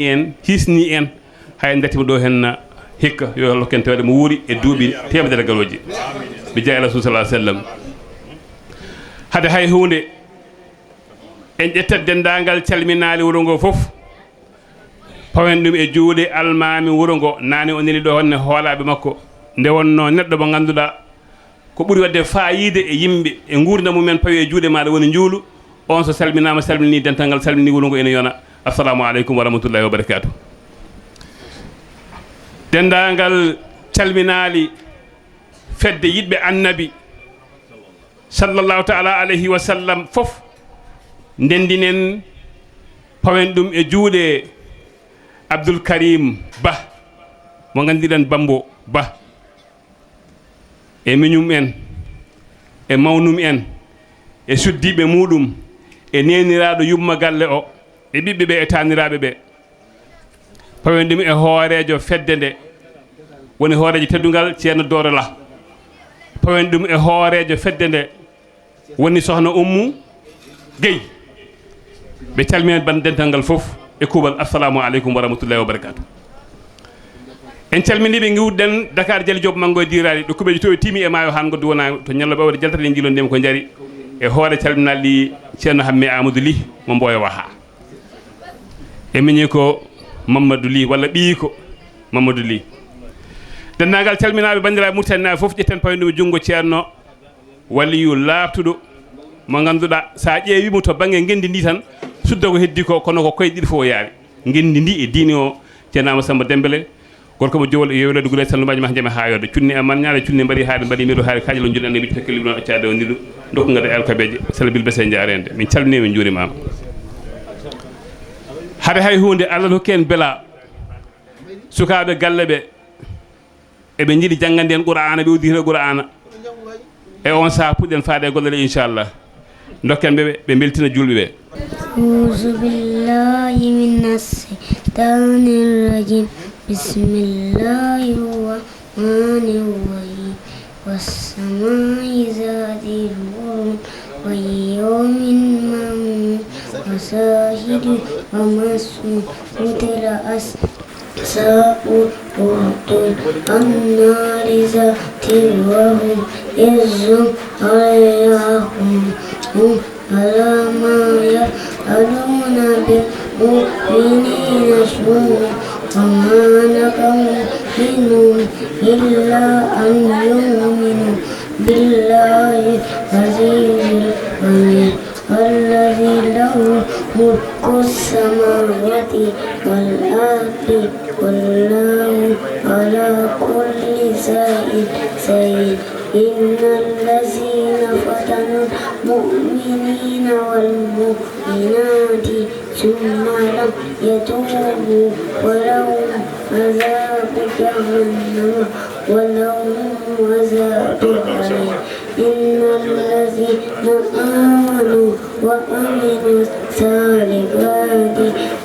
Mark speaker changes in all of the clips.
Speaker 1: en hisni en hay ndatima ɗo hen hikka yo Allah ken tawde mo wuuri e duuɓi temedere galoji bi jaay rasul sallallahu alaihi wasallam hade hay hunde en ƴettat dendagal calminali wuro ngo fof pawen ɗum e juuɗe almami wuro ngo nani o neli ɗo honne hoolaɓe makko nde wonno neɗɗo mo ganduɗa ko ɓuri wadde fayide e yimɓe e gurdam mumen pawi e juuɗe maɗa woni juulu on so salminama salmini dental ngal salmini wuro ngo ene yona assalamu aleykum wa rahmatullahi wa barakatuh dendagal calminali fedde yidɓe annabi sallallahu ta'ala alayhi wa sallam fof ndendinen pawen ɗum e juuɗe Abdoul Karim Ba mo gandiɗen Bambo Ba e miñum en e mawnum en e suddiɓe muɗum e neniraɗo yumma galle o e ɓiɓɓe ɓe e taniraɓe ɓe pawen ɗum e hoorejo fedde nde woni hoorejo teddugal ceerno Dorala pawen ɗum e hoorejo fedde nde woni sohna Ummu Gueye ɓe calminen ban dental ngal fof e kuuɓal assalamu aleykum wa rahmatullahi wa barakatuh en calminiɓe giwɗen Dakar Jali Job Mango e dirali ɗo kuɓeji to e timi e maayo han goddu wona to ñallo ɓawde jaltata e jilondema ko jaari e hoore calminalɗi ceerno Hamme Amadou Ly mo Mboyo Waha e miñi ko Mamadou Ly walla ɓiyi ko Mamadou Ly dennagal calminaɓe bandiraɓe murtaninaɓe foof ƴetten pawen ɗum e junngo ceerno waliyu labtuɗo mo ganduɗa sa ƴeewimo to banggue gendi ndi tan sudda ko heddi ko kono ko koye ɗiɗi fof o yaari gendi ndi e diine o ceerno Amadou Samba Dembélé gorko mo jowol e yewlede gure salnumaji ma jama ha yodde cunni e man ñaade cunni mbaɗi haade mbaɗi miɗo haade kaajalo juɗe Annebi tekkeli ɗum accade o ndiɗo dokku ngada alkabeje salabil bese jarende min calmini min juurimama hade hay hunde Allah hokki en bela sukaɓe galle ɓe eɓe jiiɗi janggande en Qur'ana ɓe uddihira Qur'ana e on saha puɗɗen faade e gollere inchallah dokken ɓe beltina julɓe ɓe
Speaker 2: أعوذ بالله من الشيطان الرجيم بسم الله الرحمن الرحيم والسماء ذات البروج واليوم الموعود وشاهد ومشهود قتل أصحاب الأخدود النار ذات الوقود إذ عليها هم على ما يفعلون بالمؤمنين شهود وما نقموا منهم إلا أن يؤمنوا بالله العزيز الحميد الذي له ملك السماوات والأرض والله على كل شيء شهيد إن الذين فتنوا المؤمنين والمؤمنات ثم لم يتوبوا ولهم عذاب جهنم ولهم عذاب الحريق إن الذين آمنوا وعملوا الصالحات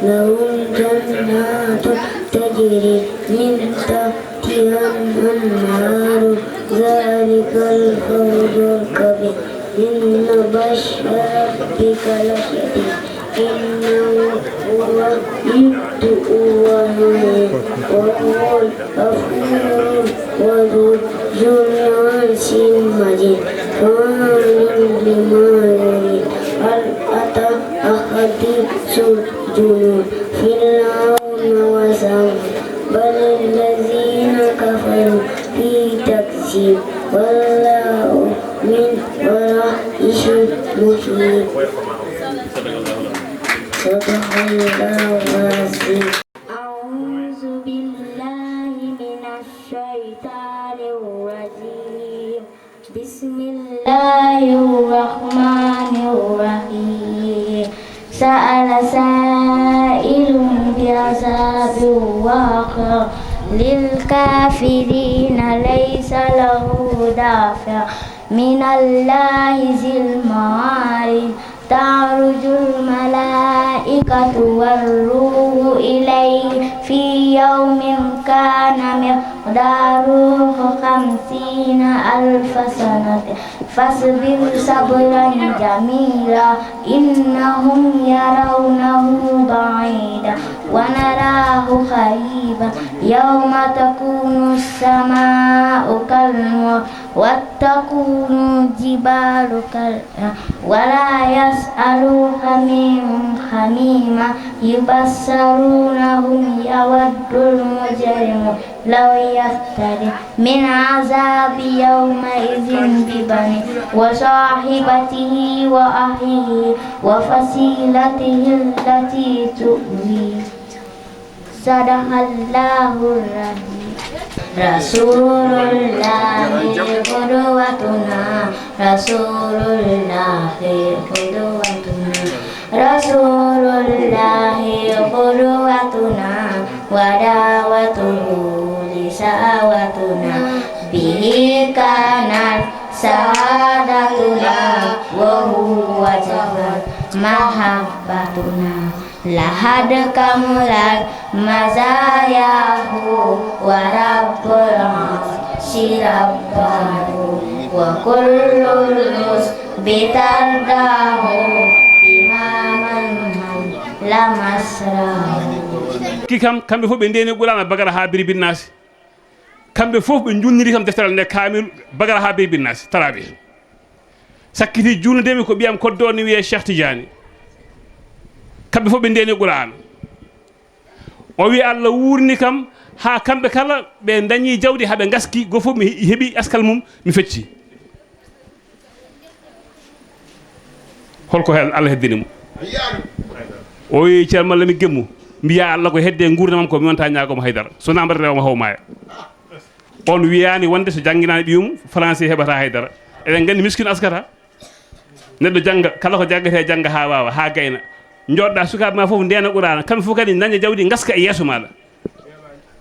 Speaker 2: لهم جنات تجري من تحتها الأنهار ذلك الفوز الكبير إن بطش ربك لشديد إنه هو يبدئ ويعيد وهو الغفور الودود ذو العرش المجيد فاعل لما يريد هل أتى أحاديث الجنود فرعون وثمود بل الذين كفروا في تكذيب والله من ورائهم محيط صدق الله العظيم. أعوذ بالله من الشيطان الرجيم بسم الله الرحمن الرحيم سأل سائل بعذاب واقع للكافرين ليس له دافع من الله ذي المعارج تعرج الملائكة والروح إليه في يوم كان مقداره 50,000 سنة فاصبر صبرا جميلا إنهم يرونه بعيدا ونراه قريبا يوم تكون السماء كالمهل وتكون الجبال كالعهن ولا يسأل حميم حميما يبصرونهم يود المجرم لو يفتدي من عذاب يومئذ ببنيه وصاحبته وأخيه وفصيلته التي تؤويه صدق الله العظيم رسول الله قدوتنا رسول الله قدوتنا رسول الله قدوتنا ودعوته لساوتنا به كانت سعادتنا وهو جبل محبتنا لحد كملت مزاياه ورب العرش ربه وكل المثبت ترضاه بما من لمسراه
Speaker 1: ki kam kamɓe fof ɓe ndeni ɓurana bagara ha biri binnasi kamɓe fof ɓe junniri kam defteral nde kamil bagara ha biri binnasi taraɓe sakkiti junnudemi ko ɓiyam koddo ni wiye Cheikh Tidiane kamɓe fof ɓe ndeni qur'an o wi Allah wurni kam ha kamɓe kala ɓe dañi jawdi haɓe gaski go fof mi heeɓi askal mum mi fecci holko hen Allah heddini mo o wi ceerno malla mi gemmu mbiya Allah ko hedde gurdamam ko mi wonta ñaagomo haydara sona mbaɗa rewma hawmaya on wiyani wonde so jangguinani ɓiyum français heɓata haydara eɗen gandi miskino askata neɗɗo jangga kala ko jaggate jangga ha wawa ha gayna jodɗa sukaɓe ma foof ndena qur'ana kamɓe fof kadi daña jawdi gaska e yeeso maɗa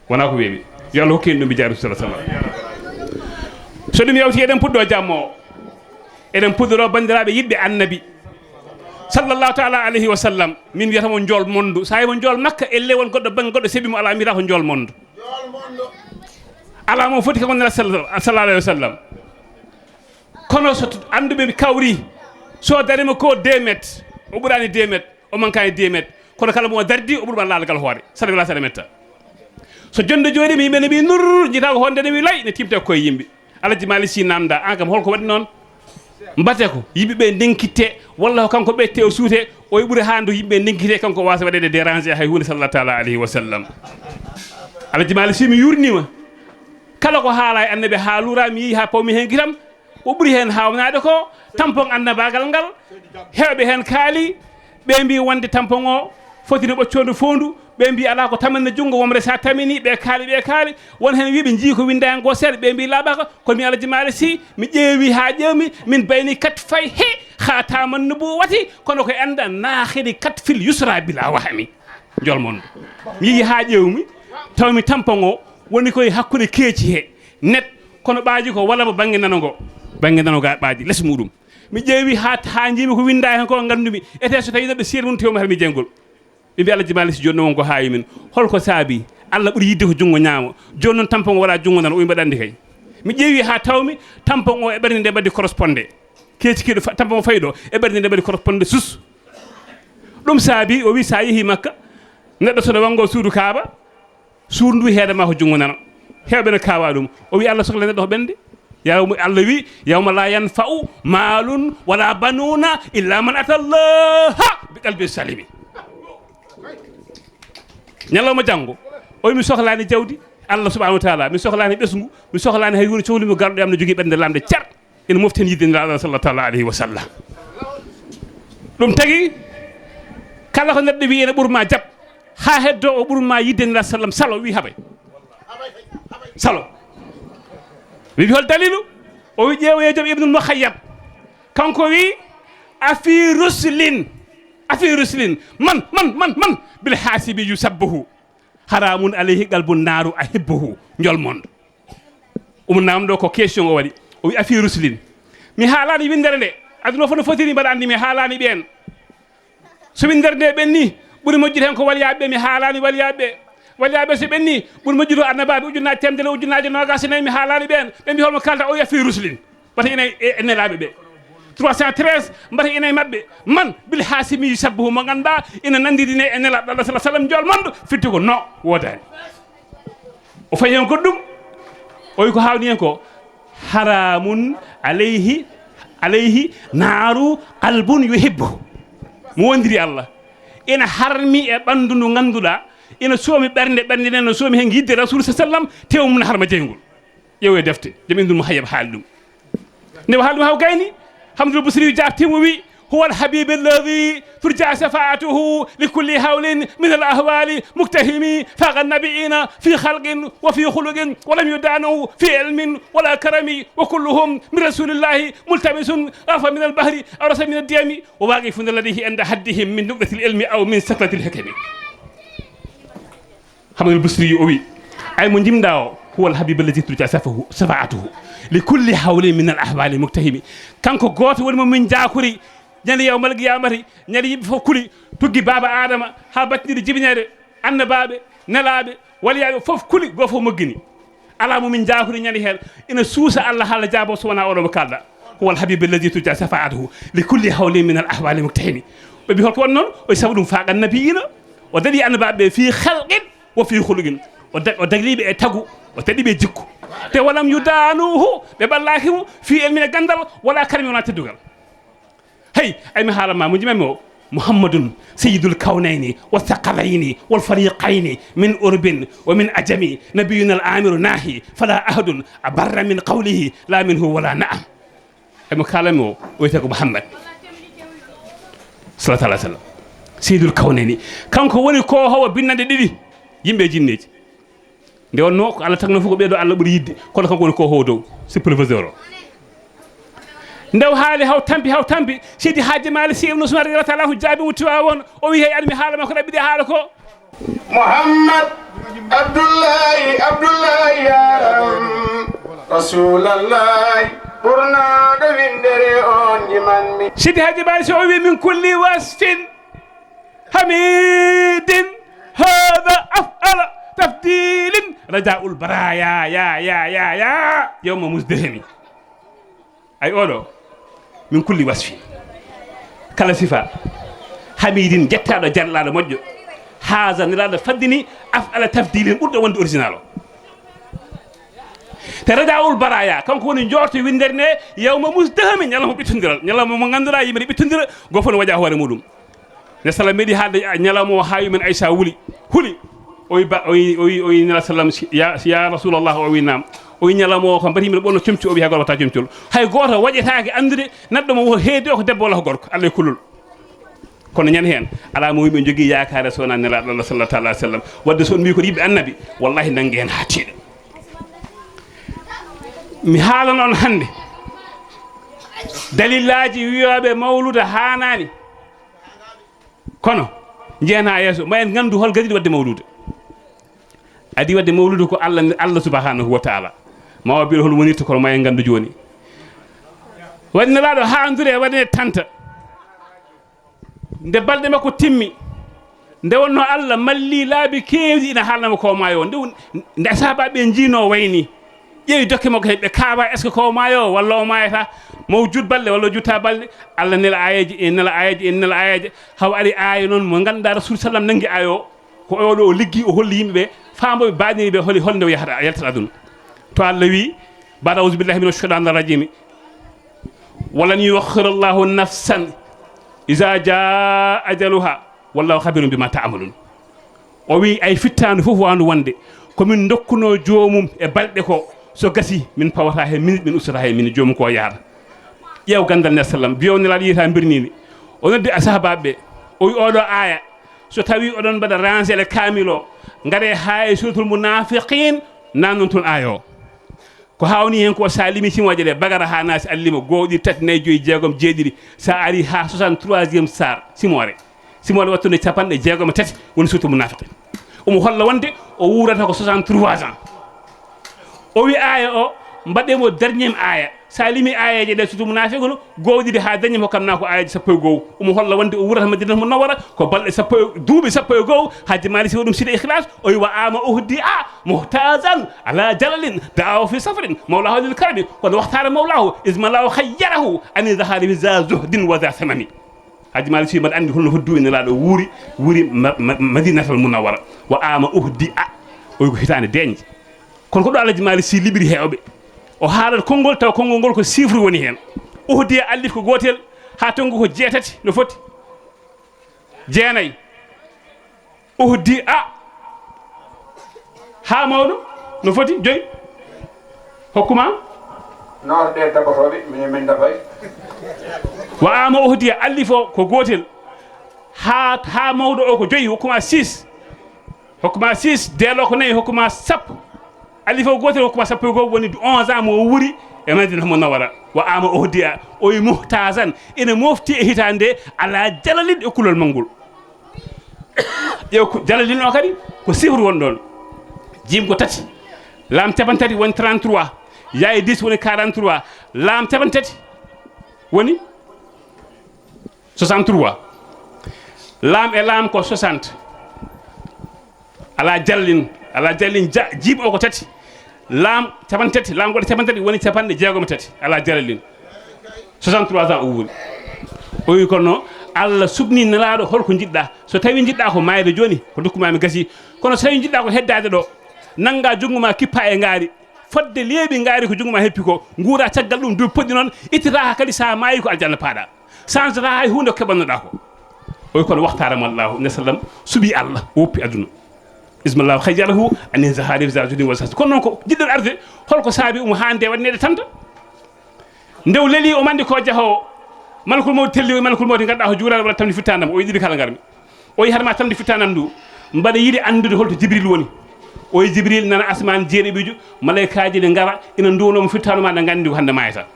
Speaker 1: wona ko weeɓi yo Allah hokkeni ɗum bi jaaru sallallahu alaihi wasallam so ɗum yawti eɗen puɗɗo jammo o eɗen puɗɗoro bandiraɓe yiɗɓe annabi sallallahu ta'ala alayhi wa sallam min wiyatamo jol mondu sa yimo jol makka elle won goɗɗo bang goɗɗo seɓimo ala mbiyata ko jol mondu ala mo foti kako nela sallallahu alayhi wa sallam kono so anduɓe kawri so darima ko 2 mètres o ɓurani 2 mètres o mankani 2 mètres kono kala mo dardi o ɓurɓan lalagal hoore saɗa wela saɗa metta so jonde jooɗima yimɓe ne mbi nur jita ko honde ne wi lay ne timte koye yimɓe alaji mali si namda an kam holko waɗi noon mbate ko yimɓeɓe ndenkitte walla ko kanko ɓette o suute o ɓuuri handu yimɓe ndenkitte kanko wasa waɗede déranger hay hunde sallallahu taala alayhi wa sallam alaji mali si mi yurnima kala ko haala e annabi haalura mi yi ha pawmi hen guitam o ɓuuri hen hawnade ko tampon annabagal ngal hewɓe hen kaali ɓe mbi wonde tampon o fotino ɓoccode fondu ɓe mbi ala ko tamanne junggo womre sa tamini ɓe kaali won hen wiɓe jii ko winda go seeɗa ɓe mbi laaɓaka kono mi alaji maale si mi ƴeewi ha ƴewmi min bayni kat fay he ha taman nubuwati kono ko anda nahiri kat fil yusra bila wahmi jol mondo mi yi ha ƴewmi tawmi tampon o woni koye hakkude keeci he net kono ɓaaji ko walla mo banggue nanogo ga ɓaaji less muɗum mi ƴeewi ha jimi ko winda hen ko gandumi ete so tawi neɗɗo seeɗa mum tewmi hal mi jenggol ɓe mbi Allah jimali si joni won ko haayi min holko saabi Allah ɓuuri yidde ko jungo ñaamo joni noon tampon o wala jungo nano o wi mbaɗa andi kay mi ƴeewi ha tawmi tampon o e ɓernde nde mbaɗi correspondé keeci kiɗo tampon o fayi ɗo e ɓernde nde mbaɗi correspondé sus ɗum saabi o wi sa yeehi makka neɗɗo sono wango suudu kaaba suudu ndu heedama ko jungo nano hewɓe ne kawa ɗum o wi Allah sohla neɗɗo ko ɓende Allah wi yawma la yanfa'u malun wala banuna illa man atallaha bi qalbi salimi ñalawma janggo o wi mi sohlani jawdi Allah subhanahu wa ta'ala mi sohlani ɓesgu mi sohlani hay hunde cohlimi garɗo am ne jogui ɓernde lamde car ene moften yidde Allah sallallahu ta'ala alayhi wa sallam ɗum tagui kala ko neɗɗo wi ene ɓuurma jab ha heddo o ɓuurma yidde Allah sallam salo wi haɓay salo wi hol dalilu o wi ƴeewoye joom ibnul mukhayyab kanko wi afi ruslin man bil hasibi yusabbahu haramun alayhi qalbun naru ahibbuhu jol mondo namdo ko question o waɗi o wi afi ruslin mi haalani windere nde aduna fof no fotiri mbaɗa andi mi haalani ɓen so windere nde ɓenni ɓuuri moƴƴude hen ko waliyaɓe mi haalani waliyaɓe waliyaaɓe so ɓenni ɓuri majjudo annabaɓe ujunnaji temedere ujunnaji nogas nayi mi haalani ɓen ɓe mbi holmo kalta o yafi ruslin mbata ina nelaɓe ɓe 313 mbata ina mabɓe man bil hasimi sabbuhu mo ganduɗa ina nandidine e nelaɗo Allah sallallahu alaihi wasallam jol mondo fitti ko no wodani o fayi hen goɗɗum o wi ko hawni hen ko haramun alayhi naaru qalbun yuhibbu mo wondiri Allah ina harmi e ɓandu ndu ganduɗa ina soomi ɓernde nen no soomi hen yidde rasul sallam tew mum harma jeygol ƴeewe defte jam indul muhayyab haali ɗum nde haali ɗum haw gayni hamdul busri jaftimo wi huwa alhabib alladhi turja shafa'atuhu likulli hawlin min alahwali muktahimi faqa an-nabiyina fi khalqin wa fi khuluqin wa lam yudanu fi ilmin wala karami wa kulluhum min rasulillahi multamisun afa min al-bahri aw rasa min ad-diyami wa waqifun ladayhi inda haddihim min nuqtati al-ilmi aw min sakrati al-hikami hamdul busri o wi ay mo jimda o huwa alhabib alladhi turja shafa'atuhu likulli hawlin min al-ahwali muktahimi kanko goto woni mo min jakuri ñande yawmal qiyamati ñande yimɓe fof kuli tuggi baba adama ha battinide jibinede annabaɓe nelaɓe waliyaɓe fof kuli go fof moggini ala momin jakuri ñande hen ina suusa Allah haala jaabo so wona oɗo mo kalɗa huwa alhabib alladhi turja shafa'atuhu likulli hawlin min al-ahwali muktahimi ɓe mbi holko won noon o sabu ɗum faqa nabiyina o daɗi annabaɓe fi khalqin wa fi khuluqin o dagliɓe e tagu o daɗiɓe e jikku te walam yudanuhu ɓe ɓallakimo fi elmine gandal wala karmi wona teddugal hey ay mi haalama mo jimami o muhammadun sayyidul kawnayni wathaqalayni walfariqayni min urbin wa min ajami nabiyuna al amiru nahi fala ahadun abarra min qawlihi la minhu wala na'am ay mo kalami o wiyete ko muhammad sallallahu alaihi wasallam sayyidul kawnayni kanko woni ko howo binnande ɗiɗi yimɓe jinneji nde wonno ko Allah tagno fuko ɓeeɗo Allah ɓuuri yidde kono kanko woni ko howo dow superviseur o ndew haali haw tampi seydi Hadji Malick Sy ibn Usman radiyallahu ta'ala anhu jaabi mo tiwa won o wi hey aɗa mi haalama ko ɗaɓɓiɗe haala ko
Speaker 3: Muhammad Abdullahi yaram Rasulallahi ɓurnaɗo windere on jimanmi
Speaker 1: seydi Hadji Malick Sy o wi min kulli wasfin hamidin hada af'ala tafdilin raja'ul baraya ya yawma muzdahimi ay oɗo min kulli wasfi kala sifa hamidin jettaɗo jallaɗo moƴƴo hasaniraɗo faddini af'ala tafdilin ɓurɗo wonde original o te raja'ul baraya kanko woni jorto windere nde yawma muzdahimi ñalawma ɓittodiral ñalawma mo ganduɗa yimɓe ɓittodira go fof ne waɗa hoore muɗum ne sala meeɗi haalde ñalawma o ha yumen Aïcha huuli o wi nela sallam ya rasulallah o wi nam o wi ñalawma o ko mbati yimɓe ɓonno comci o wi hay goto wata comcol hay goto waƴetake andude neɗɗo mo heedi o ko debbo walla ko gorko Allah e kullol kono ñande hen ala mo yimɓe jogui yakare so wona nelaɗo Allah sallallahu alaihi wasallam wadde so on mbi ko yimɓe annabi wallahi nangue hen ha tiiɗa mi haalan on hande dalillaji wiyoɓe mawluda hanani kono jeena yeeso ma en gandu hol gadi wadde mawluda adi wadde mawludu ko Allah subhanahu wa ta'ala ma wabil hol wonirta kono ma en gandu joni wadde laado ha andure wadde tanta nde balde makko timmi nde wonno Allah malli laabi kewdi ina haalnama ko maayo nde sahabaɓe jiino wayni ƴeewi dokke makko heɓe kaaba est ce que ko maayo walla o maayata mo jut balɗe walla jutta balɗe Allah nela ayaji haw ari aya noon mo ganduɗa rasul sallam nangi ayo ko oɗo o liggi o holli yimɓeɓe famboɓe baɗiniɓe holde o yahata yaltata aduna to Allah wi ba'da a'udhu billahi minash shaitanir rajim walan yuakhkhira Allahu nafsan iza jaa ajaluha wallahu khabirun bima ta'malun o wi ay fittanu fof wandu wonde komin dokkuno joomum e balɗe ko so gasi min pawata he min ustata he min joomum ko yaata ƴeew gandal ne sallam biyo ne laɗa yita birnini o noddi sahabaɓe o wi oɗo aya so tawi oɗon mbaɗa rangele kamilo ngare ha e suratul munafiqin nan non toon aya o ko hawni hen ko sa limi simoje ɗe bagara ha nasi allima goɗi tati nayyi joyyi jeegom jeeɗiɗi sa ari ha 63e sar simore wattude capanɗe jeegom e tati woni suratul munafiqin omo holla wonde o wurata ko 63 ans o wi aya o mbaɗemo dernier aya sa limi ayaji de sutu munafiqun gowdidi ha dañi mo kamna ko ayaji sappo go holla wonde o wurata madina mo nawara ko balde sappo duubi sappo go haji mali si wadum sida ikhlas o wa ama uhdi muhtazan ala jalalin da'aw fi safarin mawlahu lil karbi qad waqtara mawlahu izmalahu khayyarahu an zahari bi zuhdin wa za thamani haji mali si mad andi holno hoddu en laado wuri madinatul munawwara wa ama uhdi o ko hitande denji kono ko do alaji mali si libri hewbe o haalal konngol taw konngol ngol ko chiffre woni hen uhdi allif ko gotel ha tongu ko jeetati no foti jeenay uhdi ha mawdo no foti joyi hokkuma
Speaker 3: non de tabaxoɓe min dafay
Speaker 1: wa ama uhdi allifo ko gotel ha mawdo o ko joyi hokkuma 6 delo ko nayi hokkuma sappo alifo gotel hokkuma sappo go woni 11 ans mo wuri e madina mo nawara wa ama ohdiya o yi muhtazan ina mofti e hitande ala jalalid e kulol mangol ko jalalid no kadi ko sifru won don jim ko tati lam tabantati woni 33 yaay 10 woni 43 lam tabantati woni 63 lam e lam ko 60 ala jallin jib o ko tati lam tabantati lam gol tabantati woni tabande jeegom tati ala jallin 63 ans o wuri o wi kono Allah subni nelaado holko jidda so tawi jidda ko mayde joni ko dokkuma gasi kono so tawi jidda ko heddade do nanga junguma kippa e ngaari fodde leebi ngaari ko junguma heppi ko nguura caggal dum du poddi non itira kadi sa mayi ko aljanna paada sansata hay hunde ko kebannoda ko o kono waxtara mallahu ne sallam subi Allah woppi aduna ismallahu khayyalahu an zahari zajudin wal sas kono ko jidden arde holko saabi hande wadnede tanta ndew leli o mandi ko jaho malkul mawd telli malkul mawd gadda ko juural wala tamdi fittandam o yidi kala garmi o yi harma tamdi fittandam du mbada yidi andude holto jibril woni o yi jibril nana asman jeede biju malaikaaji de ngara ina nduno mo fittano ma da gandi ko hande mayata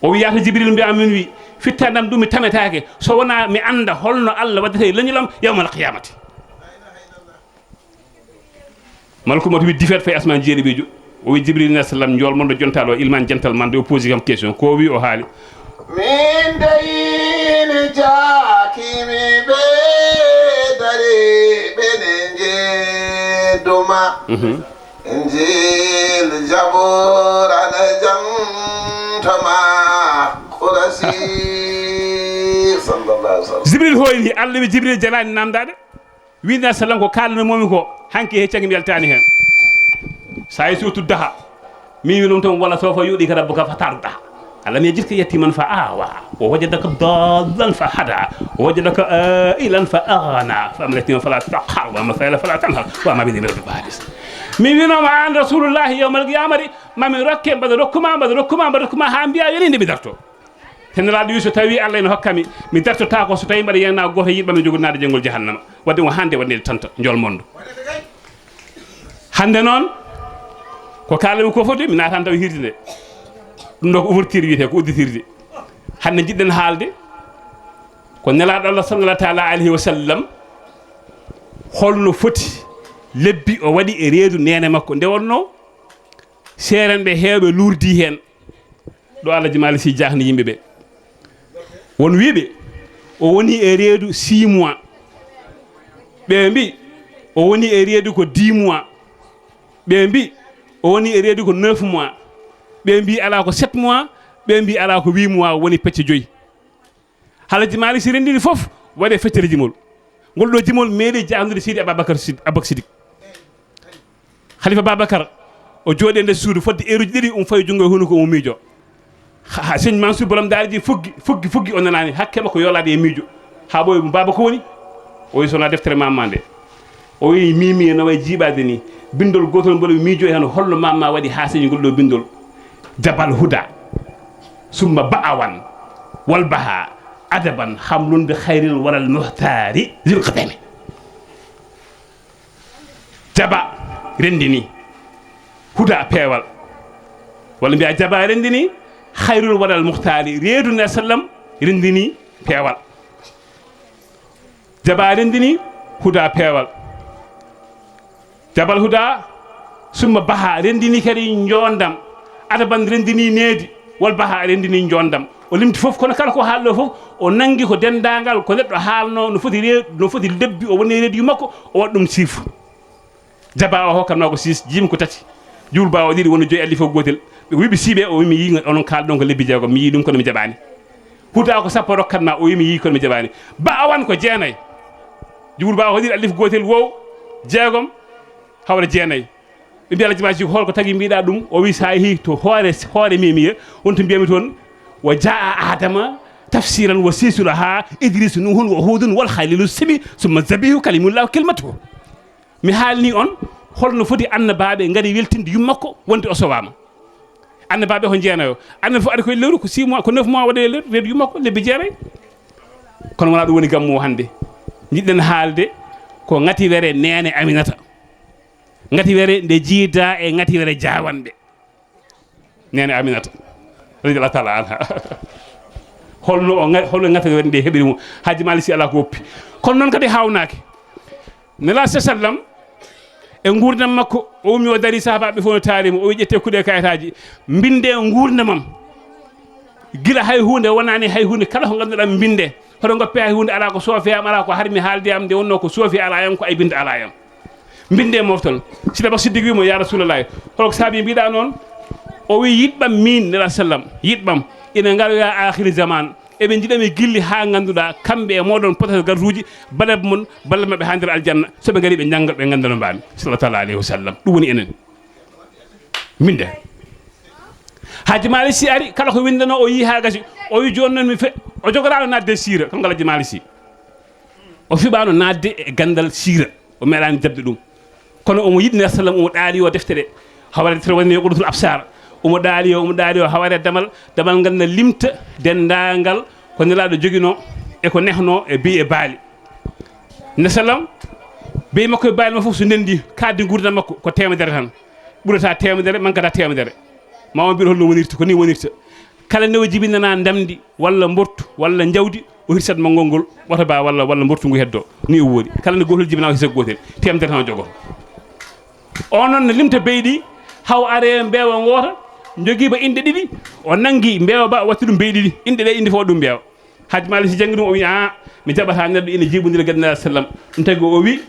Speaker 1: o wiyata jibril mbi amin wi fittandam dum mi tametaake so wona mi anda holno Allah waddete lañulam yawmal qiyamati malko mo to wi difet fay asman jeede biju o wi jibril na sallam jol mon do jontalo ilman jantal man do posi kam question ko wi o haali
Speaker 3: min dayini jakimi be dare benenje duma injil jabur ala jamtama qurasi sallallahu alaihi wasallam
Speaker 1: jibril hoyni Allah wi jibril jalani namdade wi na sallam ko kalno momi ko hanki he cangi yaltani hen say sutu daha mi wi non ton wala sofa yudi ka rabbuka fatarda alam yajidka yatiman fa awa wa wajadaka dallan fa hada wa wajadaka ilan fa aghna fa amlatina fala taqhar wa masala fala tanhar wa ma bidin bil badis mi wi no ma an rasulullah yawmal qiyamati mami rokke bada rokkuma ha mbiya yelinde mi darto tenraado wi so tawi Allah en hokkami mi dartota ko so tawi mbaɗa yena goto yiɗɓa mi jogonade jengol jahannama wadde o hande wadde tanta jol mondo hande noon ko kalami ko foti mi natan taw hirde nde ɗum ɗo ko ouverture wiyete ko udditirde hande jiɗɗen haalde ko nelaɗo Allah sallallahu taala alayhi wa sallam holno foti lebbi o waɗi e reedu nene makko nde wonno seeren ɓe heewɓe lurdi hen ɗo Allah jimali si jahni yimɓeɓe won wiiɓe o woni e reedu 6 mois ɓe mbi o woni e reedu ko 10 mois ɓe mbi o woni e reedu ko 9 mois ɓe mbi ala ko 7 mois ɓe mbi ala ko 8 mois woni pecce 5 halaji malik si rendini fof waɗe feccere jimol ngol ɗo jimol meeɗi jahnude sidi ababakar sidik khalifa babacar o jooɗe nder suudu fodde eruji ɗiɗi fayi jungo e hunuko mo miijo ha seigne mansour bolam daariji fuggi o nanani hakke makko yolade e miijo ha ɓoy baba ko woni o wi sona deftere mamma nde o wi mimi no way jiiɓade ni bindol gotol mboɗo miijo hen holno mamma waɗi ha seigne ngol ɗo bindol jabal huda summa ba'awan wal baha adaban hamlunde khairil waral muhtari zil qadami jaba rendini huda peewal walla mbiya jaba rendini khairul waral muhtari reedu na sallam rendini peewal jaba rendini huda peewal jabal huda summa baha rendini kadi njondam ataban rendini needi wal baha rendini jondam o limti fof kono kala ko haaldo fof o nangi ko dendangal ko neddo haalno no foti lebbi o woni reedi makko o waddum sif jaba o hokkanno ko 6 jim ko tati juul ba o diri woni joyi alli fof gotel be wibi sibe o mi yi onon kaldon ko lebbi jeego mi yi dum kono mi jabani huta ko sappo rokkanma o mi yi kono mi jabani ba awan ko jeenay juul ba o diri alli fof gotel wow jeegom hawra jeenay be mbiya alhaji holko tagi mbiɗa ɗum o wi sa yeehi to hoore mimiya wonto mbiyami toon wa jaa adama tafsiran wa sisura ha idrisu nuhun wa hudun wal khalilu simi summa zabihu kalimullahu kilmatuhu mi haalni on holno foti annabaɓe ngari weltinde yummakko wonde o sowama annabaɓe ko jeenayo annabi fof ari koye lewru ko 6 mois ko 9 mois waɗe lewru reedu yummakko lebbi jeeray kono wona ɗum woni gammu hande jiɗɗen haalde ko ngati were nene aminata ngati were nde jiida e ngati were jawanɓe nene aminata radiyallahu taala anha holno ngati were nde heɓiri mum haji mali si ala ko woppi kono noon kadi hawnaki nela sallam e gurdam makko o umi o dari sahabaɓe fof no taarimo o wi ƴette kuuɗe kayitaji mbinde gurdamam gila hay hunde wonani hay hunde kala ko ganduɗa mbinde hoto goppe hay hunde ala ko soofiyam ala ko harmi haaldiyam nde wonno ko soofi ala yam ko ay binde ala yam mbinde moftol sila ba siddiq wimo ya rasulullah holko saabi mbiɗa noon o wi yiɗɓam min nela sallam yiɗɓam ina ngaroya akhiri zaman eɓe jiiɗami gilli ha ganduɗa kamɓe e moɗon potate gartuji balaɓe mon balla mabɓe ha nder aljanna soɓe gari ɓe janggal ɓe gandano mbami sallallahu taala alayhi wa sallam ɗum woni enen minde haji mali si ari kala ko windano o yi ha gasi o wi joni noon mi fe o jogorano nadde sira kam ngalaji mali si o fiɓano nadde e gandal sira o meeɗani jabde ɗum kono omo yiɗi nder sallam omo ɗaali o deftere haware tere woni qoɗotul absar omo ɗaali o haware damal ngal na limta dendagal ko nelaɗo jogino e ko nehno e bi e baali nde sallam be makko e baali ma fof so ndendi kadde gurdam makko ko temedere tan ɓurata temedere mankata temedere mama mbiɗa holno wonirta ko ni wonirta kala nde o jibinana ndamdi walla mbortu walla jawdi o hirsat ma ngolngol ɓota ba walla mbortu ngu heddo ni o woori kala nde gotol jibina ko hisa gotel temedere tan o jogoto o noon ne limta beyɗi haw are mbeewa goota jogiiba inde ɗiɗi o nangi mbeewa ba watti ɗum beyɗi ɗi inde ɗe inde fof ɗum mbeewa haji mali si jangi ɗum o wi mi jaɓata neɗɗo ina jibodira gadnaa sallam ɗum tagi o wi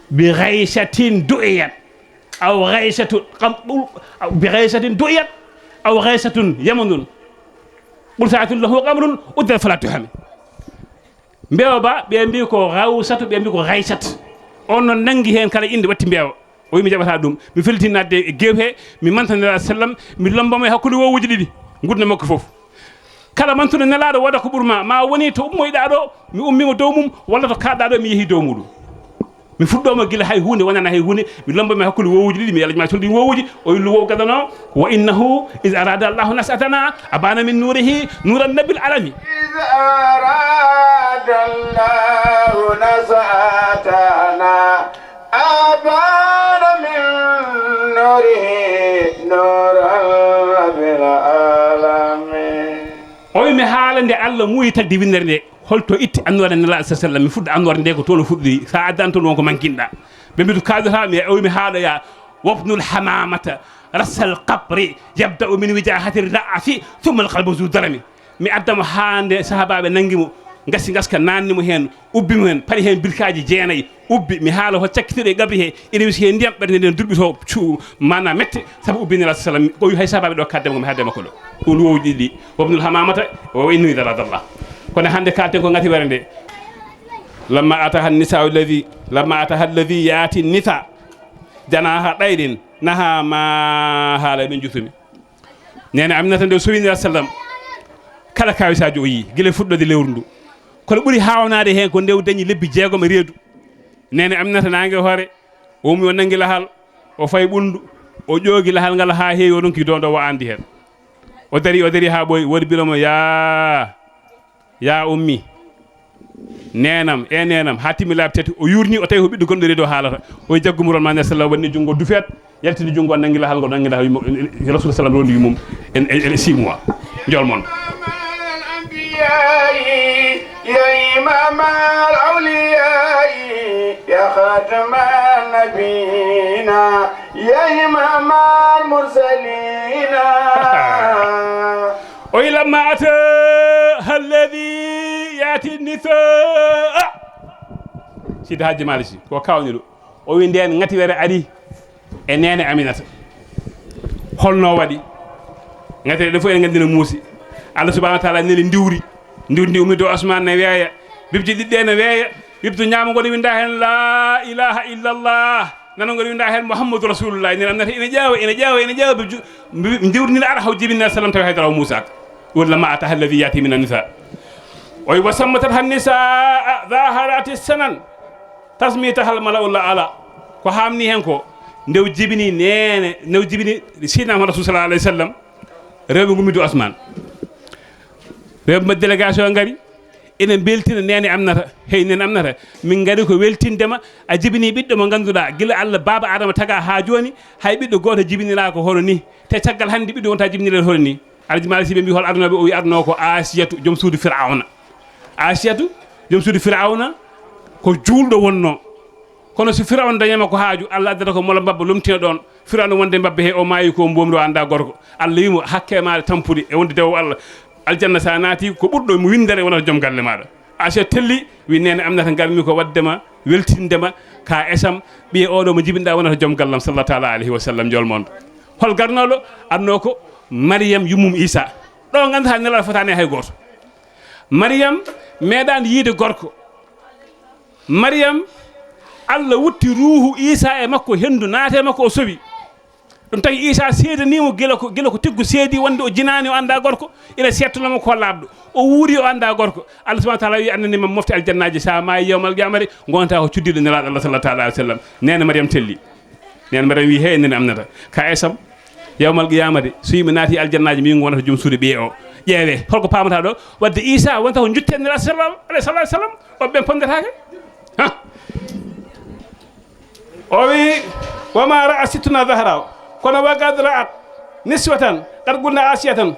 Speaker 1: bi gaysatin du'iyat aw gaysatu bi gaysatin du'iyat aw gaysatun yamanun ɓurtatun lahu qamrun uddal fala tuhami mbeewa ba ɓe mbi ko gawsatu ɓe mbi ko gaysat on noon nangi hen kala inde watti mbeewa o wi mi jaɓata ɗum mi feltinadde e gew he mi mantanira sallam mi lombamo e hakkude wowuji ɗiɗi gurdam makko fof kala mantude nelaɗo waɗa ko ɓurma ma woni to ummoyɗa ɗo mi ummimo dow mum walla to kaɗɗa ɗo mi yeehi dow muɗum mi fuɗɗoma guila hay hunde wonana hay hunde mi lombamo e hakkude wowuji ɗiɗi mi yalajima tolɗi wowuji o yillu wow gadano wa innahu is arada allahu nasatana abana min nurihi nuran nabil alami
Speaker 3: is arada allahu nasatana abana min nurihi nuran nabil alami
Speaker 1: o wi mi haala nde Allah muuyi tagdi windere nde holto itti annore nela sallam mi fuɗɗa annore nde ko toon fuɗɗiri sa addan toon wonko mankinɗa ɓe mbiɗo kaadata mi o wi mi haaloya wabnul hamamata rassal qabri yabda'u min wijahati ra'afi thumma alqalbu zu darami mi addamo haande sahabaɓe nangimo gaska nannimo hen ubbimo hen paɗi hen birkaji jeenayyi ubbi mi haala ho cakkitiɗo e gabri he ina wisi hen ndiyam ɓerde nden durɓito mana mette saabu ubbinira sallam o wi hay sahabaɓe ɗo kaddemo mi hadde makko ɗo ɗum wowji ɗiɗi wabnul hamamata o inni daradallah kono hande kalten ko ngati were nde lamma ataha alladhi yaati nisa janaha ɗayɗin naha ma haala ɗum jutumi nene aminata nde sowinira sallam kala kawisaji o yi guila fuɗɗode lewru ndu kono ɓuuri hawnade hen ko ndew dañi lebbi jeegom e reedu nene aminata nangue hoore o umi o nangui lahal o fayi ɓundu o ƴoogi lahal ngal ha heewi o ronki dondo o andi hen o dari ha ɓoyi wodi biromo ya ummi nenam ha timmi laabi tati o yurni o tawi ko ɓiɗɗo gonɗo reedu o haalata o jaggumurol ma nder sallam wanni jungo dufet yaltini jungo nangui lahal ngo nangui lahal rasul sallam rondi mum en 6 mois jol mon
Speaker 3: يا إمام الأولياء يا خاتم النبينا يا إمام المرسلين
Speaker 1: وإلما أتى الذي يأتي النساء سيد حاج مالسي وكاوني له ويندين غاتي وير أدي إنين أمينة holno wadi ngate defo en gandina muusi Allah subhanahu wa ta'ala neli ndiwri umido asman ne weya bibji didde ne weya bibto nyaama ngoni winda hen la ilaha illa allah nano ngoni winda hen muhammadu rasulullah ni amnata ina jaawa bibju ndiwri ni ara haw jibinna sallam tawi haydara musa wala ma ata alladhi yati min an-nisa wa yusammat an-nisa zaharati sanan tasmita hal mala'ul ala ko hamni hen ko ndew jibini nene new jibini sidna rasul sallallahu alayhi wasallam rewbe gumido asman rewbe ma délégation ngari ene beltina nene amnata hey nene amnata min ngari ko weltindema a jibini biddo mo ganduda gila Allah baba adama taga ha joni hay biddo goto jibinira ko hono ni te tagal handi biddo wonta jibinira hono ni aljimal sibe bi hol aduna be o wi aduna ko asiyatu jom suudu fir'auna ko juldo wonno kono si firawon dañama ko haaju Allah addata ko mola mbabba lumtina don firawon wonde mbabbe he o maayi ko mbomdo anda gorko Allah yimo hakke ma tampude e wonde dewo Allah aljanna sa naati ko buddo mo windere wona jom galle maada ase telli wi nene amnata galmi ko waddema weltindema ka esam bi odo mo jibinda wona jom gallam sallallahu alaihi wasallam jol mondo hol garnolo anno ko Maryam yumum Isa do nganta nela fatane hay goto Maryam medan yide gorko Maryam Allah wutti ruuhu Isa e makko hendu naate makko o sowi dum tawi Isa seedanimo gila ko tiggu seedi wonde o jinaani o anda gorko ina settanoma ko labdo o wuuri o anda gorko Allah subhanahu wa ta'ala wi annani mam mofti aljannaji sa ma yawmal qiyamati gonta ko cuddido nelaado Allah sallallahu alaihi wasallam nene Maryam telli nene Maryam wi hey nene amnata ka esam yawmal qiyamati so yimi naati aljannaji mi wonata jom suude be o ƴeewe holko pamata do wadde Isa wonta ko jutte nelaado sallallahu alaihi wasallam o ben pondetake ha owi wama ra'a situna zahra kono waqad ra'at niswatan qad qulna asiyatan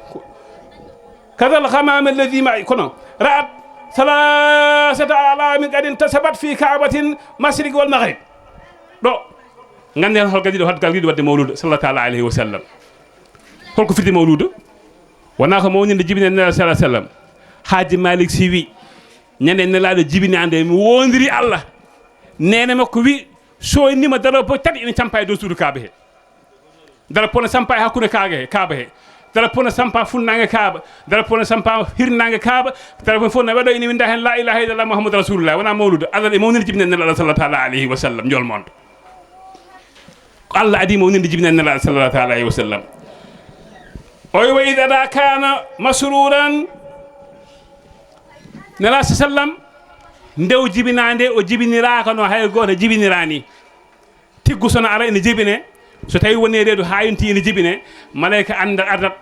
Speaker 1: kadal khamam alladhi ma'i kono ra'at thalathata alamin qad intasabat fi ka'batin mashriq wal maghrib do nganden hol gadi do hot galdi wadde mawlud sallallahu alaihi wasallam holko firti mawlud wana ko mawninde jibine sallallahu alaihi wasallam haji malik siwi nyande nelaado jibine ande mi wondiri Allah nene makko wi so nima dara po tadi ina campa do suudu kaaba he dara pona sampa hakune kaaba he dara pona sampa funnange kaaba dara pona sampa hirnange kaaba dara fonna wado ina winda hen la ilaha illallah muhammadur rasulullah wana mawlud Allah e mawninde jibine nelaado sallallahu alaihi wasallam jol mondo Allah adi mawninde jibine nelaado sallallahu alaihi wasallam oy wa idha kana masruran nela sallam ndew jibinande o jibinira kano hay goto jibinirani tiggu sono ara ene jibine so tawi woni reedu hayinti ene jibine malaika anda adat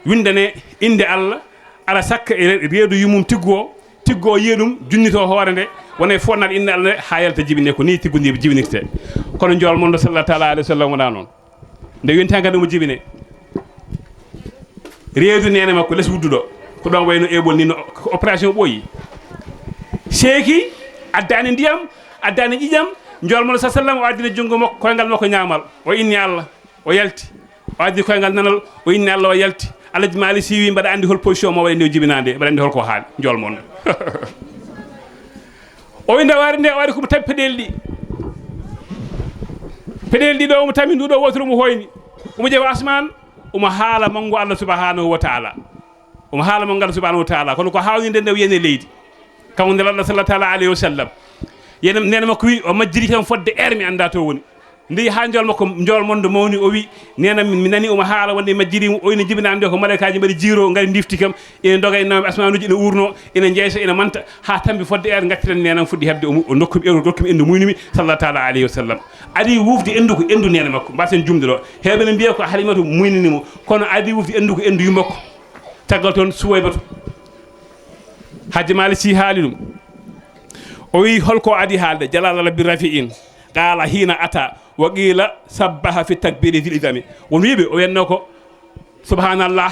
Speaker 1: windane inde Allah ala sakka e reedu yumum tiggo yedum junnito hoore nde wona fonnal inde Allah hayalta jibine ko ni tiggu ndi jibinirte kono jol mondo sallallahu alaihi wasallam wona non nde yonta ngam mo jibine reedu nene makko les wuddudo ko don wayno ebol ni opération boyi seeki addani ndiyam addani ƴiƴam jol mo sallallahu o addina jungo makko koyngal makko nyaamal o inni Allah o yalti o addi koyngal nanal o inni Allah o yalti alaji mali siwi mbada andi hol position mo wayno jibinande mbada andi hol ko haal jol mon o winda wari nde o wari ko tabi pedel ɗi ɗo mo tami nduɗo wotoro mo hoyni omo jeewa asman omo haala mango Allah subhanahu wa ta'ala omo haala mango Allah subhanahu wa ta'ala kono ko hawnide nde wiyene leydi kawde Allah sallallahu alaihi wasallam yenam nene makko wi o majjiri tan fodde mi anda to woni ndi ha jol makko jol mondo mawni o wi nena mi nani omo haala wonde majjiri o ina jibinande ko malaikaji mari jiro ngari diftikam ina doga ina asmanuji ina urno ina jeysa ina manta ha tambi fodde gattiren nena fuddi hebde o dokkumi endu muynumi sallallahu alaihi wasallam adi wufdi endu ko endu nene makko mbasen jumde do hebene biya ko halimatu muynini kono adi wufdi endu ko endu yumakko tagal ton suwaybato haji mali si halidum o wi holko adi halde jalal rabbi rafi'in qala hina ata wa qila sabbaha fi takbiri fil idami won wibe o wenno ko subhanallah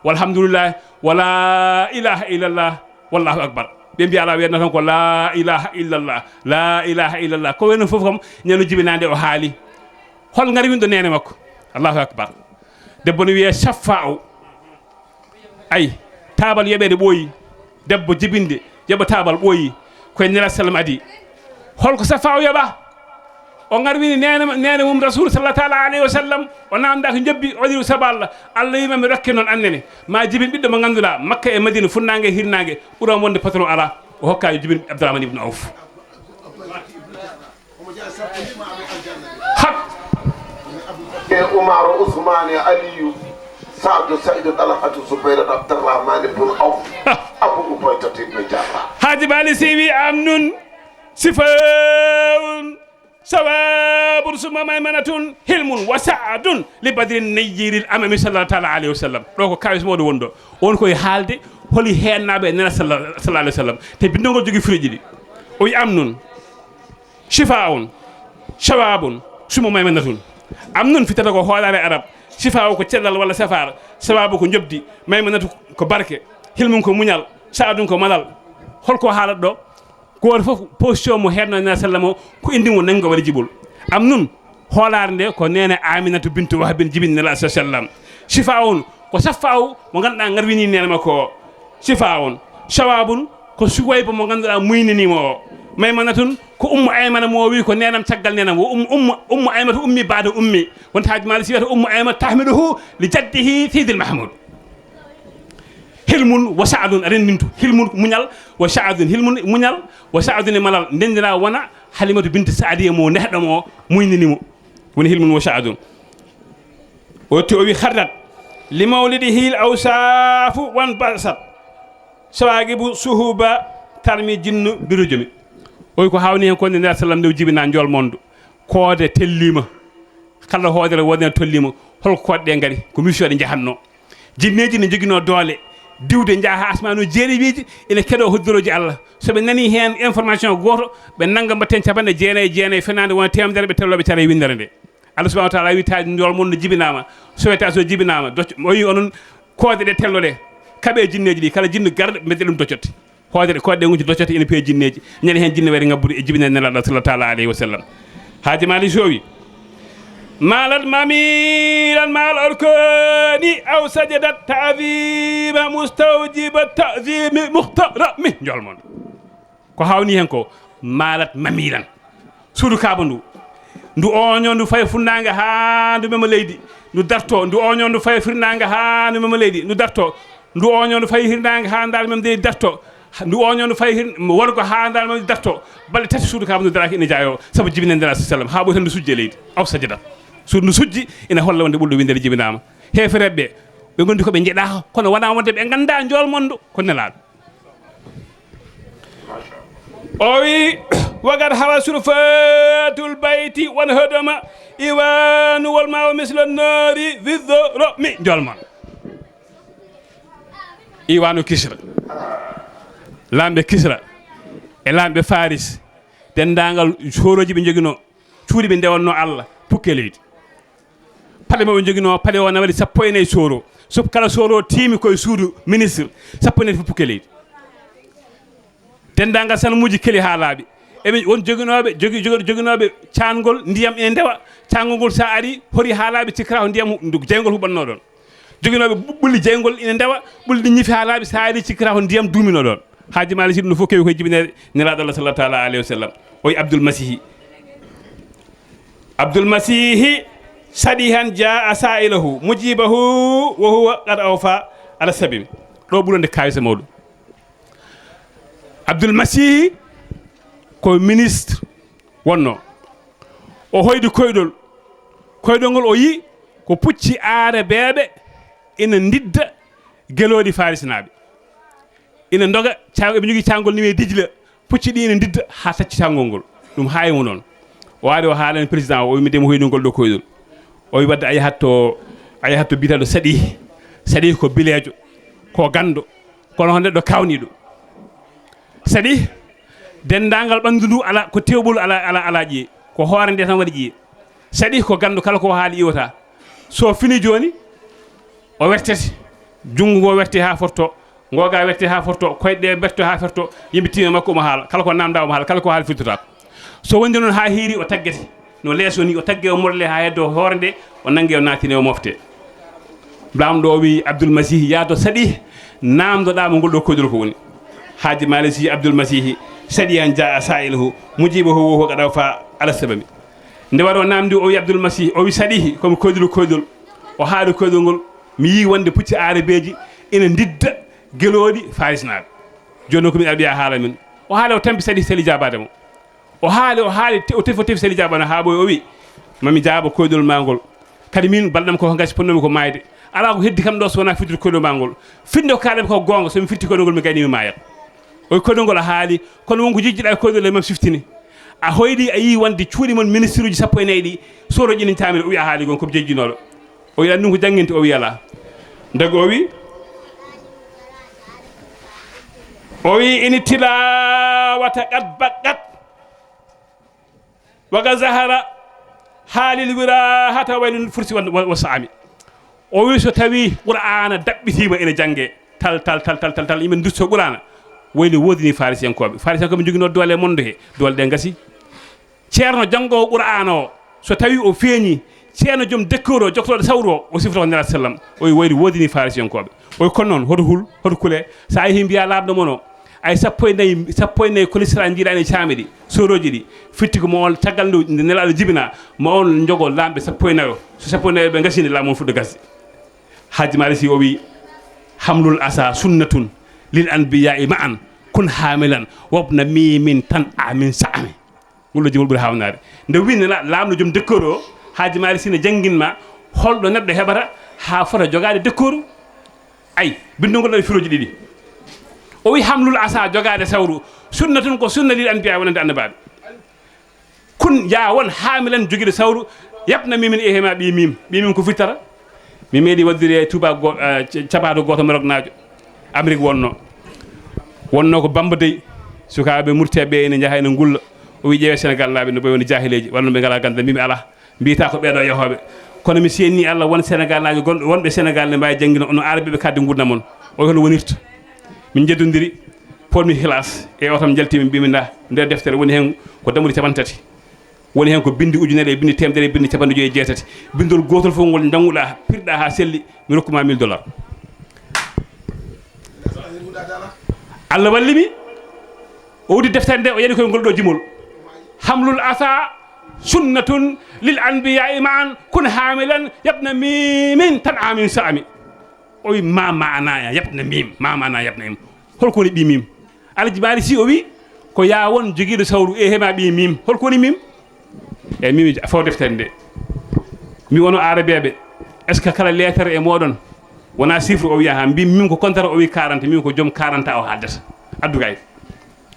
Speaker 1: walhamdulillah wala ilaha illallah wallahu akbar ɓe mbiya ala wiyatno tan ko la ilaha illallah la ilaha illallah ko wayno fof kam ñano jibinande o haali hol ngari winɗo nene makko allahu akbar debbo no wiye saffa o ay tabal yoɓede ɓooyi debbo jibinde yoɓa tabal ɓooyi koye nela sallam adi holko saffa o yoɓa o garwini nene mum rasul sallallahu alayhi wa sallam o namda ko jobbi o waɗiri saabu allah allah wima mi rokke noon annene ma jibin ɓiɗɗo mo ganduɗa makka e madina funnague e hirnague ɓuura wonde patron ala o hokka jibin abdourahmane ibne awf hak
Speaker 3: Umar Ousmane Aliyu Saadu Saydu Talafatu Zubayr Abdourahmane ibn Awf Abu Ubayda ibn Jarrah
Speaker 1: Haji Malick Sy wi am nun sifaun sawabun summa maymanatun hilmun wa saadun li badrin nayyiril amami sallallahu alayhi wa sallam ɗo ko kawis mawɗo woni ɗo on koye haalde holi hennaɓe nena sallallahu alayhi wa sallam te bindogol jogui firiji ɗi o wi am nun shifaun sawabun summa maymanatun am nun fitata ko hoolare arab sifa o ko cellal walla safar sababu ko jobdi maymanatu ko barke hilmum ko muñal saadum ko malal holko haalat ɗo goto fof position mo hedno nena sallam o ko indi mo nango waɗa jibol am nun hoolare nde ko nene aminatu bintu wahbin jibin nela sa sallam sifa on ko saffa o mo ganduɗa garwini nene makko o sifa on sawabun ko suwayba mo ganduɗa muyninimo o maymanatun ko ummu aymana mo wi ko nenam caggal nenam wo ummu aymata ummi baada ummi wonta Haji Malick Sy wiyata ummu aymata tahmiluhu li jaddihi sidil mahmoud hilmun wa saadun aɗen mintu hilmun muñal wa saadun hilmun muñal wa saadun e malal ndendira wona halimatu binte saadiya mo nehɗo mo muyninimo woni hilmun wa saadun o to o wi hardat li mawlidihi l awsafu wan basat sawagibu suhuba tarmi jinnu birujumi oy ko hawni hen konde nder sallam ndew jibina jol mondo koode tellima kala hoodere wodene tollima holko kodde ngari ko mission ɗe jahanno jinneji ne joguino doole diwde jaaha asmanu jeerewiiji ene keɗo hoddoroji Allah soɓe nani hen information goto ɓe nangga mbatten capanɗe jeenayyi fenade wona temedere ɓe telloɓe cara e windere nde Allah subahanahu wa taala wi taji jol mondo jibinama soweta so jibinama o wi onon koode ɗe telloɗe kaaɓe jinneji ɗi kala jinnu garɗo medde ɗum doccotte hoodere koɗɗe nguji doccote ina peewi jinneji ñande hen jinne waɗi ngabbude e jibinande nelaɗo sallallahu alayhi wa sallam Haji Malick Sy wi malat mamiran mal arkani aw sajadat ta'zima mustawjiba ta'zimi muhtarami jol mon ko hawni hen ko malat mamiran suudu kaaba ndu oño ndu fay funnague ha ndu mema leydi ndu darto ndu oño ndu fay firnague ha ndu mema leydi ndu darto ndu oño ndu fay hirnague ha ndar mem de darto ndu oño ndu fay wonko ha ndar mem darto balle tati suudu kaaba ndu daraki ina jaayo sabu jibinande ndar sallam ha ɓoy tan ndu sujje leydi aw sajadat suudu ndu sujji ina holla wonde ɓulɗo windere jibinama hefereɓe ɓe gondi koɓe jeeɗa kono wona wonde ɓe ganda jol mondo ko nelaɗo o wi wagat hawa surfatul bayti won hodoma iwanu wol mawa mislo nari vidoro mi jol mon iwanu kisra lamɓe kisra e lamɓe faris dendagal soroji ɓe joguino cuuɗi ɓe ndewanno Allah pukke leydi paɗe maɓe joguino paɗe o na waɗi 14 soro so kala soro tiimi koye suudu ministre 14 fof pukke leydi dendagal sanamuji keeli ha laaɓi eɓe won joguinoɓe cangol ndiyam ene ndewa cangol ngol sa ari hori ha laaɓi cikkata ko ndiyam jeygol huɓanno ɗon joguinoɓe ɓulli jeygol ine ndewa ɓulli ɗi ñifi ha laaɓi sa ari cikkata ko ndiyam duumino ɗon Haji Malick Sy ɗum no fof kewi koye jibinede nelaɗo Allah sallallahu alayhi wa sallam o wi Abdoul Masihi saɗi han jaa sa'ilahu mujibahu wa huwa qad awfa ala sabim ɗo ɓurande kawisa mawɗum Abdoul Masihi ko ministre wonno o hoydi koyɗol ngol o yi ko pucci aare beeɓe ina ndidda geloɗi farisnaɓe ina doga eɓe jogui cangol niwe dijla pucci ɗi ina ndidda ha tacci cangol ngol ɗum hayimo noon o waari o haalani président o wimidemo hoydugol ɗo koyɗol o wi wadde a yahat to bitaɗo saɗi ko bilejo ko gando kono ko neɗɗo kawniɗo saɗi dendagal ɓandu ndu ala ko tewɓol ala ƴiye ko hoore nde tan waɗi ƴiye saɗi ko gando kala ko haali iwata so fini joni o wertete junggo ngo werte ha forto ngoga wette ha forto koyde berto ha forto yimbe tiima makko mo haala kala ko namda mo haala kala ko haal futtata so wondi non ha hiiri o taggete no leeso ni o tagge o morle ha heddo hoorde o nangue o natine o mofte lamdo wi Abdoul Masih yaado sadi namdo da mo goldo kodul ko woni haji malisi Abdoul Masih sadi an jaa sa'iluhu mujibuhu wa qadaw fa ala sababi nde waro namdi o wi Abdoul Masih o wi sadi komi kodul o haali kodul ngol mi yi wonde pucci arabeji ina didda gelodi farisnaɓe joni ko min albiya haala min o haali o tampi sadi seli jabade mo o haali o tefi seli jabano ha boy o wi mami jaaba koydol mangol kadi min balɗam ko gasi ponnomi ko mayde ala ko heddi kam ɗo so wona fittude koydol mangol finde ko kalami ko gonga somi fitti koydol ngol mi gayni mi mayat o koydol ngol a haali kono wonko jijjiɗa koydol e mam siftini a hoyɗi a yi wonde cuuɗi mon ministre uji sappo e nayyi ɗi soro ƴinintami o wi a haali gon komi jejjinoɗo o wi ɗum ko jangguinte o wi ala dago o wi ini tilawata qad baqqat waga zahara haalil wira hata waylun fursi wa saami o wi so tawi qur'ana dabbitima ene jangge tal yimɓe dusto qur'ana wayli wodini farisiyankoɓe jogino doole mondo he doole ɗe gasi ceerno janggowo qur'ana o so tawi o feeñi ceerno joom décor o joktoɗo sawru o sifrata ko nela sallam o wi wayli wodini farisiyankoɓe o wi kono noon hoto kule sa yeehi mbiya labɗo moon o ay sappo e nayyi choléstérol jiiɗani e caami ɗi soroji ɗi fitti ko mo on caggal nde nelaɗo jibina mo on jogo lamɓe sappo e nayo so sappo e nayo ɓe gasini laamu on fuɗɗo gasde haji malisi o wi hamlul asa sunnatun lil anbiya'i ma'an kun hamilan wobna mimin tan amin sa'ami ngollo jimol ɓuuri hawnade nde winne lamɗo joom décor o haji malisi ne jangguinma holɗo neɗɗo heɓata ha fota jogade décor ay bindugol ɗo firoji ɗiɗi o wi hamlul asa jogade sawru sunnatun ko sunna lil anbiya wonande annabaɓe kun ya won hamilan joguiɗo sawru yabna mimin e hema ɓimim ko fittata mi meeɗi waddire tuba capato goto maroknajo Amérique wonno ko Bamba dey sukaɓe murteɓe ene jaaha ene gulla o wi ƴeewe Sénégal naaɓe no ɓe woni jahileji walla ɓe ngala ganda mbimi ala mbiyata ko ɓeɗo yahoɓe kono mi senni Allah won Sénégal najo gonɓe wonɓe Sénégal ne mbawi jangguino ono arabeɓe kadde gurdam mon o hono wonirta min jeddodiri polmi hilas e o tam jaltimi mbimi da nder deftere woni hen ko damude 3 woni hen ko bindi ujunere e bindi temedere e bindi 5 bindol gotol fof ngol janguɗa pirɗa ha selli mi rokkuma $1000 Allah wallimi o wudi deftere nde o yaɗi koye ngol ɗo jimol hamlul asa sunnatun lil anbiya'i ma'an kun hamilan yabna mimin tan amin sa'ami o wi ma maana yabna mim holko woni ɓi mim alaji baali si o wi ko ya won joguiɗo sawru e hema ɓi mim holko woni mim e mimi faw deftere nde mi wono arabeɓe est ce que kala lettere e moɗon wona chiffre o wiya ha mbi mim ko contrat o wi 40 mim ko joom 40 o haaldata addugay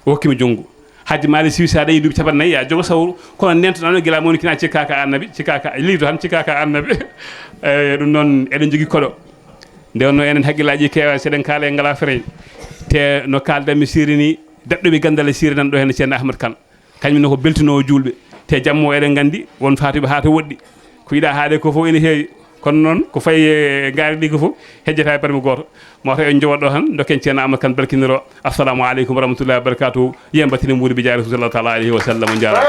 Speaker 1: o hokkimi junggo haji maali si sa dañi duuɓi 4 ya jogo sawru kono nentoɗano guila moni kina cikkaka annabi liido tan cikkaka annabi e ɗum noon eɗen jogui koɗo nde wonno enen haqqillaji kewa seɗen kaala e ngala fereñ te no kaldanmi siri ni daɗɗomi gandal e siri nan ɗo hen ceerno Ahmad Kane kañumne ko beltinowo julɓe te jammo eɗen gandi won fatuɓe ha to woɗɗi ko yiɗa haade ko fof ene heewi kono noon ko fayi e gaari ɗi ko fof hejjata e barmi goto moto en jowoɗo tan dokken ceerno Ahmad Kane barkiniro assalamu aleykum wa rahmatullahi wa barakatuhu yembatini mbuɗi bi jaari sallallahu taala alayhi wa sallam on jarama